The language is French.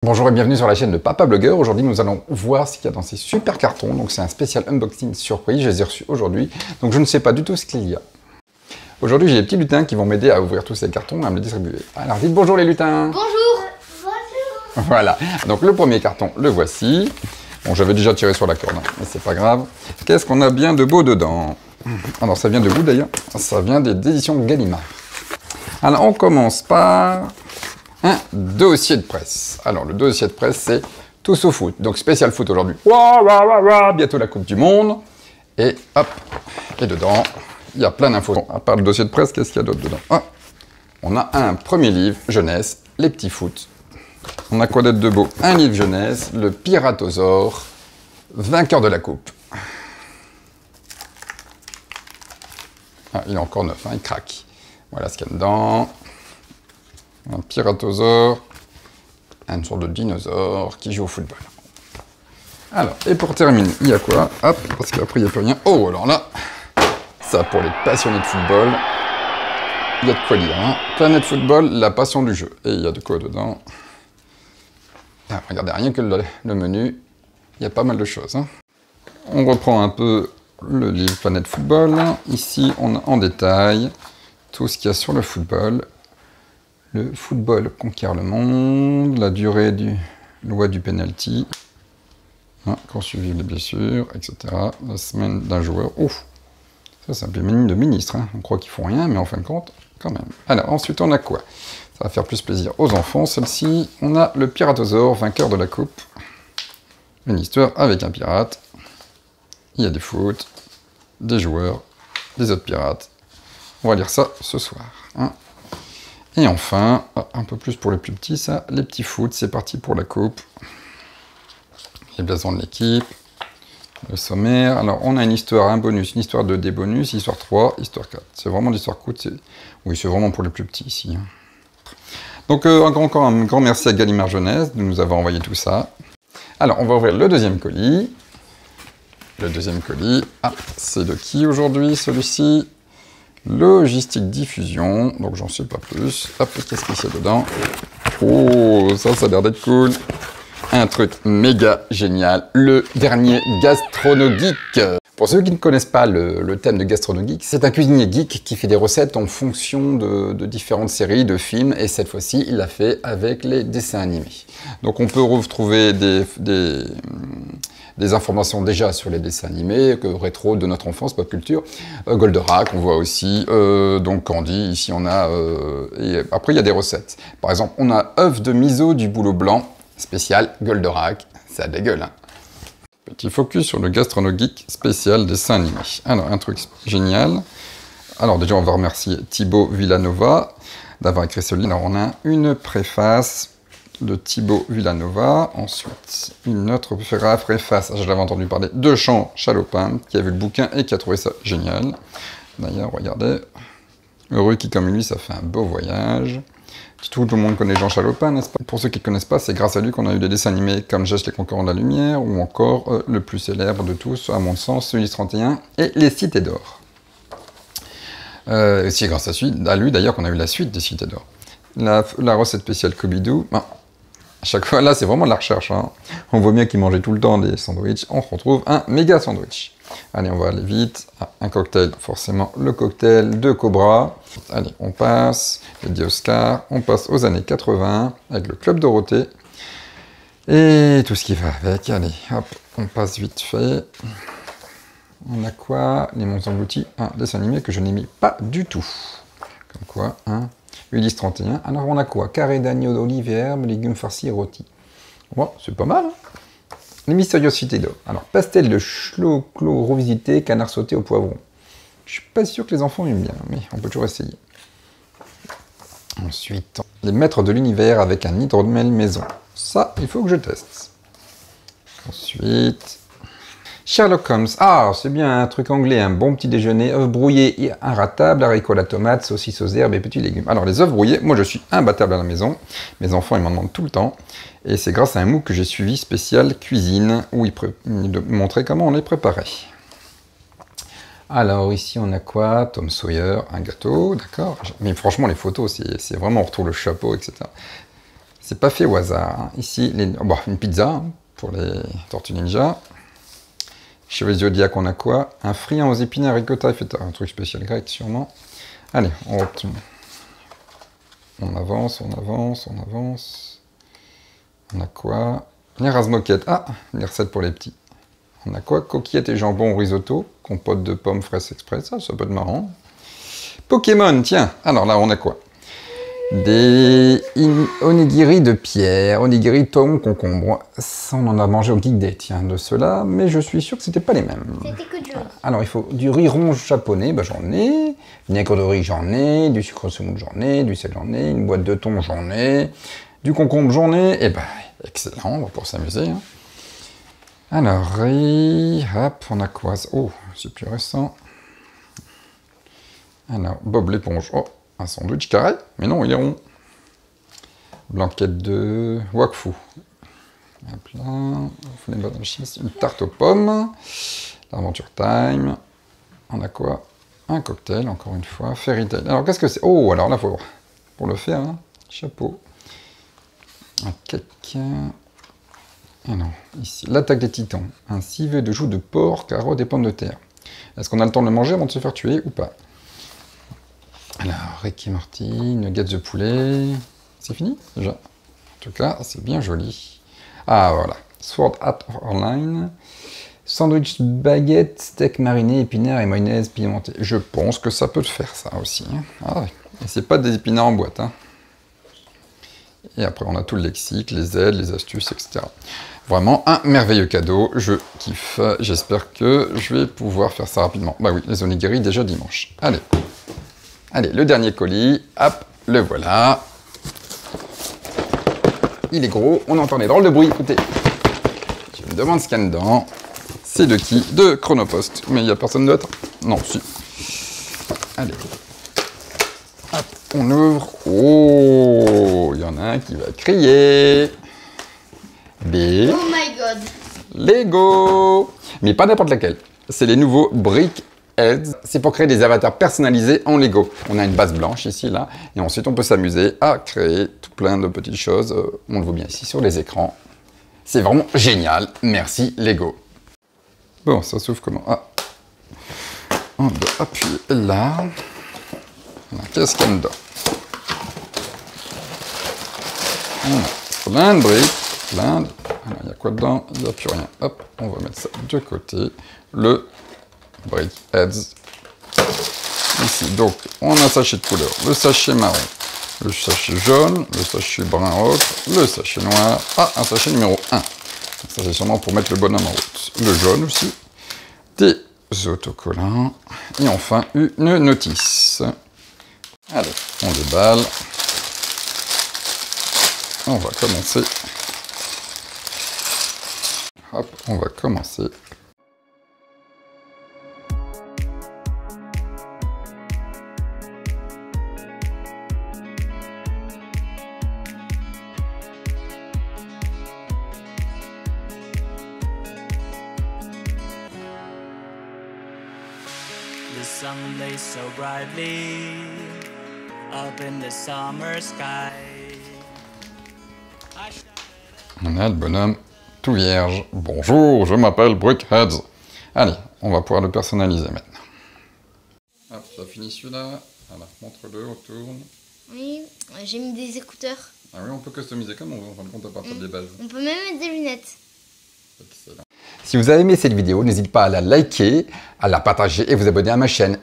Bonjour et bienvenue sur la chaîne de Papa Blogueur. Aujourd'hui, nous allons voir ce qu'il y a dans ces super cartons. Donc, c'est un spécial unboxing surprise. Je les ai reçus aujourd'hui. Donc, je ne sais pas du tout ce qu'il y a. Aujourd'hui, j'ai des petits lutins qui vont m'aider à ouvrir tous ces cartons et à me les distribuer. Alors, dites bonjour les lutins. Bonjour. Bonjour. Voilà. Donc, le premier carton, le voici. Bon, j'avais déjà tiré sur la corde, hein, mais c'est pas grave. Qu'est-ce qu'on a bien de beau dedans? Alors, ça vient de où d'ailleurs? Ça vient des éditions Gallimard. Alors, on commence par un dossier de presse. Alors, le dossier de presse, c'est Tous au foot. Donc, spécial foot aujourd'hui. Bientôt la Coupe du Monde. Et hop, et dedans, il y a plein d'infos. Bon, à part le dossier de presse, qu'est-ce qu'il y a d'autre dedans? Ah, on a un premier livre, jeunesse, les petits foot. On a quoi d'être de beau? Un livre jeunesse, le Piratosaure, vainqueur de la Coupe. Ah, il est encore neuf, hein, il craque. Voilà ce qu'il y a dedans. Un Piratosaure, une sorte de dinosaure qui joue au football. Alors, et pour terminer, il y a quoi? Hop, parce qu'après il n'y a plus rien. Oh, alors là, ça pour les passionnés de football, il y a de quoi lire. Hein. Planète Football, la passion du jeu. Et il y a de quoi dedans? Ah, regardez, rien que le menu, il y a pas mal de choses. Hein. On reprend un peu le livre Planète Football. Ici, on a en détail tout ce qu'il y a sur le football. Le football conquiert le monde, la durée du loi du penalty, hein, quand survivent les blessures, etc. La semaine d'un joueur. Ouf, ça c'est un peu de ministre, hein. On croit qu'ils font rien, mais en fin de compte, quand même. Alors ensuite on a quoi? Ça va faire plus plaisir aux enfants. Celle-ci, on a le Piratosaure, vainqueur de la coupe. Une histoire avec un pirate. Il y a des foot, des joueurs, des autres pirates. On va lire ça ce soir. Hein. Et enfin, un peu plus pour les plus petits, ça, les petits foot, c'est parti pour la coupe. Les blasons de l'équipe, le sommaire. Alors, on a une histoire, un bonus, une histoire 2, des bonus, histoire 3, histoire 4. C'est vraiment l'histoire courte, oui, c'est vraiment pour les plus petits ici. Hein. Donc, encore un grand merci à Gallimard Jeunesse de nous avoir envoyé tout ça. Alors, on va ouvrir le deuxième colis. Le deuxième colis, ah, c'est de qui aujourd'hui, celui-ci? Logistique diffusion, donc j'en sais pas plus. Hop, qu'est-ce qu'il y a dedans? Oh, ça a l'air d'être cool. Un truc méga génial, le dernier Gastronogeek. Pour ceux qui ne connaissent pas le thème de Gastronogeek, c'est un cuisinier geek qui fait des recettes en fonction de différentes séries, de films, et cette fois-ci, il l'a fait avec les dessins animés. Donc on peut retrouver des informations déjà sur les dessins animés, rétro de notre enfance, pop culture, Goldorak, on voit aussi, donc Candy, ici on a, et après il y a des recettes. Par exemple, on a œuf de miso du bouleau blanc, spécial Goldorak, ça dégueule, hein. Petit focus sur le Gastronogeek spécial dessin animé. Alors, un truc génial. Alors déjà, on va remercier Thibaut Villanova d'avoir écrit ce livre. Alors, on a une préface de Thibaut Villanova. Ensuite, une autre préface, je l'avais entendu parler, de Jean Chalopin, qui a vu le bouquin et qui a trouvé ça génial. D'ailleurs, regardez, heureux qui, comme lui, ça fait un beau voyage. Tout le monde connaît Jean Chalopin, n'est-ce pas? Pour ceux qui ne connaissent pas, c'est grâce à lui qu'on a eu des dessins animés comme Jess les Conquérants de la Lumière, ou encore le plus célèbre de tous, à mon sens, Ulysse 31 et Les Cités d'Or. C'est grâce à lui d'ailleurs qu'on a eu la suite des Cités d'Or. La recette spéciale Scooby-Doo, à chaque fois, là c'est vraiment de la recherche. Hein. On voit bien qu'il mangeait tout le temps des sandwichs, on retrouve un méga sandwich. Allez, on va aller vite. Ah, un cocktail, forcément le cocktail de Cobra. Allez, on passe, les dit Oscar, on passe aux années 80 avec le Club Dorothée. Et tout ce qui va avec. Allez, hop, on passe vite fait. On a quoi? Les Monts Engloutis, un dessin animé que je n'aimais pas du tout. Comme quoi, hein? Ulysse 31. Alors on a quoi? Carré d'agneau d'olive et herbes, légumes farcis et rôtis. Bon, c'est pas mal, hein? Les mystérieuses cités d'or. Alors, pastel de chlo-clo revisité, canard sauté au poivron. Je suis pas sûr que les enfants aiment bien, mais on peut toujours essayer. Ensuite, les maîtres de l'univers avec un hydromel maison. Ça, il faut que je teste. Ensuite, Sherlock Holmes. Ah, c'est bien un truc anglais, un bon petit déjeuner, œufs brouillés inratables, haricots à la tomate, saucisses aux herbes et petits légumes. Alors, les œufs brouillés, moi je suis imbattable à la maison. Mes enfants, ils m'en demandent tout le temps. Et c'est grâce à un MOOC que j'ai suivi spécial cuisine, où il montrait comment on les préparait. Alors ici on a quoi? Tom Sawyer, un gâteau, d'accord. Mais franchement les photos, c'est vraiment, on retrouve le chapeau, etc. C'est pas fait au hasard. Hein. Ici, bon, une pizza hein, pour les Tortues Ninja. Chez les Zodiac, on a quoi? Un friand aux épinards ricotta et feta. Un truc spécial grec, sûrement. Allez, on retourne. On avance, on avance, on avance. On a quoi? Les ras-moquettes. Ah, les recettes pour les petits. On a quoi? Coquillettes et jambon au risotto. Compote de pommes fraises express. Ça peut être marrant. Pokémon, tiens. Alors là, on a quoi? Des onigiri de pierre, onigiri thon concombre. Ça, on en a mangé au Geek Day, tiens, de ceux-là, mais je suis sûr que c'était pas les mêmes. C'était que du riz. Alors, il faut du riz ronge japonais, bah, j'en ai. Vinaigre de riz, j'en ai. Du sucre semoule, j'en ai. Du sel, j'en ai. Une boîte de thon, j'en ai. Du concombre, j'en ai. Et bah, excellent, on va pouvoir s'amuser. Hein. Alors, riz, hop, on a quoi? Oh, c'est plus récent. Alors, Bob l'éponge. Oh, un sandwich carré, mais non, il est rond. Blanquette de Wakfu. Hop là, une tarte aux pommes. L'aventure time. On a quoi? Un cocktail, encore une fois. Fairy Tail. Alors, qu'est-ce que c'est? Oh, alors là, pour le faire, hein, chapeau. Un cake. Ah non, ici, l'attaque des titans. Un civet de joues de porc, carottes et pommes de terre. Est-ce qu'on a le temps de le manger avant de se faire tuer ou pas? Alors, Rick et Morty, nuggets de poulet. C'est fini déjà? En tout cas, c'est bien joli. Ah voilà, Sword Art Online. Sandwich baguette, steak mariné, épinards et mayonnaise pimentée. Je pense que ça peut le faire ça aussi. Hein. Ah oui, et c'est pas des épinards en boîte. Hein. Et après, on a tout le lexique, les aides, les astuces, etc. Vraiment un merveilleux cadeau. Je kiffe. J'espère que je vais pouvoir faire ça rapidement. Bah oui, les onigiri déjà dimanche. Allez. Allez, le dernier colis. Hop, le voilà. Il est gros. On entend les drôles de bruit. Écoutez. Je me demande ce qu'il y a dedans. C'est de qui? De Chronopost. Mais il n'y a personne d'autre? Non, si. Allez. Hop, on ouvre. Oh, il y en a un qui va crier. Des... Oh my god. Lego. Mais pas n'importe laquelle. C'est les nouveaux Brickheads. C'est pour créer des avatars personnalisés en Lego. On a une base blanche ici, là. Et ensuite, on peut s'amuser à créer tout plein de petites choses. On le voit bien ici sur les écrans. C'est vraiment génial. Merci Lego. Bon, ça s'ouvre comment? Ah. On doit appuyer là. Qu'est-ce qu'il y a dedans? On a plein de briques. Plein de... Alors, il y a quoi dedans? Il n'y a plus rien. Hop, on va mettre ça de côté. Le Brickheads. Ici, donc, on a un sachet de couleur. Le sachet marron. Le sachet jaune. Le sachet brun ocre. Le sachet noir. Ah, un sachet numéro 1. Ça, c'est sûrement pour mettre le bonhomme en route. Le jaune aussi. Des autocollants. Et enfin, une notice. Allez, on déballe. On va commencer. Hop, on va commencer. The sun lays so brightly up in the summer sky. On a le bonhomme tout vierge. Bonjour, je m'appelle Brickheads. Allez, on va pouvoir le personnaliser maintenant. Hop, ça finit celui-là. Alors, montre-le, on tourne. Oui, j'ai mis des écouteurs. Ah oui, on peut customiser comme on veut, en fin de compte, à partir des bases. On peut même mettre des lunettes. Excellent. Si vous avez aimé cette vidéo, n'hésitez pas à la liker, à la partager et vous abonner à ma chaîne.